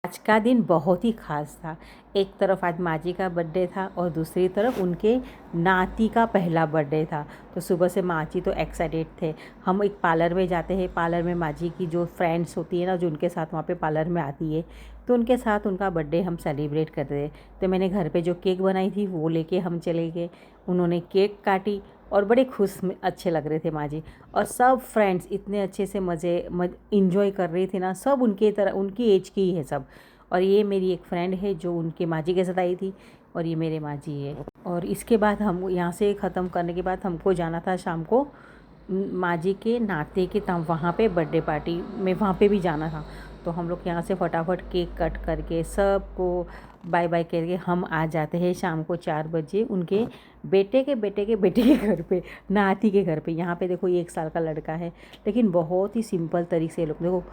आज का दिन बहुत ही ख़ास था। एक तरफ आज माँ जी का बर्थडे था और दूसरी तरफ उनके नाती का पहला बर्थडे था। तो सुबह से माँ जी तो एक्साइटेड थे। हम एक पार्लर में जाते हैं, पार्लर में माँ जी की जो फ्रेंड्स होती है ना, जो उनके साथ वहाँ पे पार्लर में आती है, तो उनके साथ उनका बर्थडे हम सेलिब्रेट कर रहे। तो मैंने घर पे जो केक बनाई थी वो लेके हम चले गए। उन्होंने केक काटी और बड़े खुश में अच्छे लग रहे थे माँ जी। और सब फ्रेंड्स इतने अच्छे से इंजॉय कर रही थी ना, सब उनके तरह उनकी एज की ही है सब। और ये मेरी एक फ्रेंड है जो उनके माँ जी के साथ आई थी, और ये मेरे माँ जी है। और इसके बाद हम यहाँ से ख़त्म करने के बाद हमको जाना था शाम को माँ जी के नाते के तब वहाँ पे बर्थडे पार्टी में वहाँ पे भी जाना था। तो हम लोग यहाँ से फटाफट केक कट करके सबको बाय बाय करके हम आ जाते हैं शाम को 4 बजे उनके बेटे के घर पे, नाती के घर पे। यहाँ पे देखो ये 1 साल का लड़का है, लेकिन बहुत ही सिंपल तरीके से लोग देखो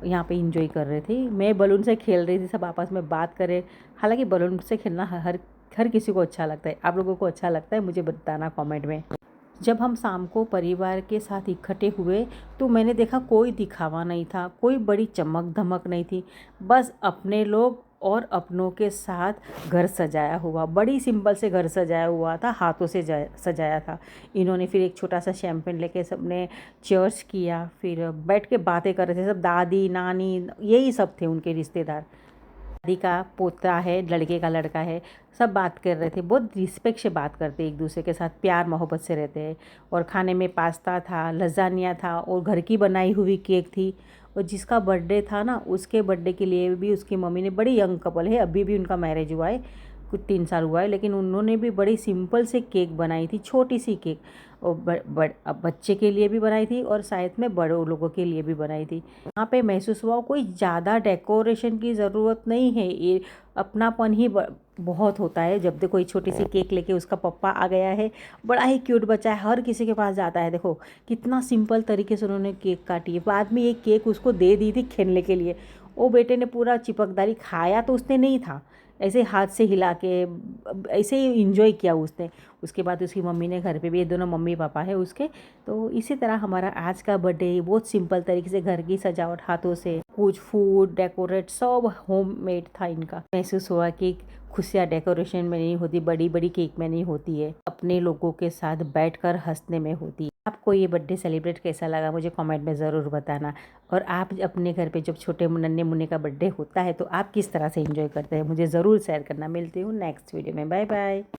यहाँ पे इंजॉय कर रहे थे। मैं बलून से खेल रही थी, सब आपस में बात कर रहे। हालांकि बलून से खेलना हर हर किसी को अच्छा लगता है। आप लोगों को अच्छा लगता है मुझे बताना कमेंट में। जब हम शाम को परिवार के साथ इकट्ठे हुए तो मैंने देखा कोई दिखावा नहीं था, कोई बड़ी चमक धमक नहीं थी। बस अपने लोग और अपनों के साथ घर सजाया हुआ, बड़ी सिंपल से घर सजाया हुआ था, हाथों से सजाया था। इन्होंने फिर एक छोटा सा शैम्पेन लेके सबने चर्च किया, फिर बैठ के बातें कर रहे थे सब, दादी नानी यही सब थे उनके रिश्तेदार। दादी का पोता है, लड़के का लड़का है, सब बात कर रहे थे। बहुत रिस्पेक्ट से बात करते एक दूसरे के साथ, प्यार मोहब्बत से रहते हैं। और खाने में पास्ता था, लजानिया था और घर की बनाई हुई केक थी। और जिसका बर्थडे था ना, उसके बर्थडे के लिए भी उसकी मम्मी ने, बड़ी यंग कपल है, अभी भी उनका मैरिज हुआ है, कुछ 3 साल हुआ है, लेकिन उन्होंने भी बड़ी सिंपल से केक बनाई थी, छोटी सी केक। और अब बच्चे के लिए भी बनाई थी और शायद में बड़ों लोगों के लिए भी बनाई थी। यहाँ पे महसूस हुआ कोई ज़्यादा डेकोरेशन की ज़रूरत नहीं है, ये अपनापन ही बहुत होता है। जब देखो कोई छोटी सी केक लेके उसका पप्पा आ गया है, बड़ा ही क्यूट बच्चा है, हर किसी के पास जाता है। देखो कितना सिंपल तरीके से उन्होंने केक काटी है। बाद में ये केक उसको दे दी थी खेलने के लिए, वो बेटे ने पूरा चिपकदारी खाया तो उसने नहीं था, ऐसे हाथ से हिला के ऐसे ही इंजॉय किया उसने। उसके बाद उसकी मम्मी ने घर पे भी, ये दोनों मम्मी पापा है उसके। तो इसी तरह हमारा आज का बर्थडे बहुत सिंपल तरीके से, घर की सजावट हाथों से, कुछ फूड डेकोरेट सब होममेड था इनका। महसूस हुआ कि खुशियाँ डेकोरेशन में नहीं होती, बड़ी बड़ी केक में नहीं होती है, अपने लोगों के साथ बैठकर हंसने में होती है। आपको ये बर्थडे सेलिब्रेट कैसा लगा मुझे कमेंट में ज़रूर बताना। और आप अपने घर पे जब छोटे नन्हे मुन्ने का बर्थडे होता है तो आप किस तरह से एंजॉय करते हैं मुझे ज़रूर शेयर करना। मिलती हूँ नेक्स्ट वीडियो में, बाय बाय।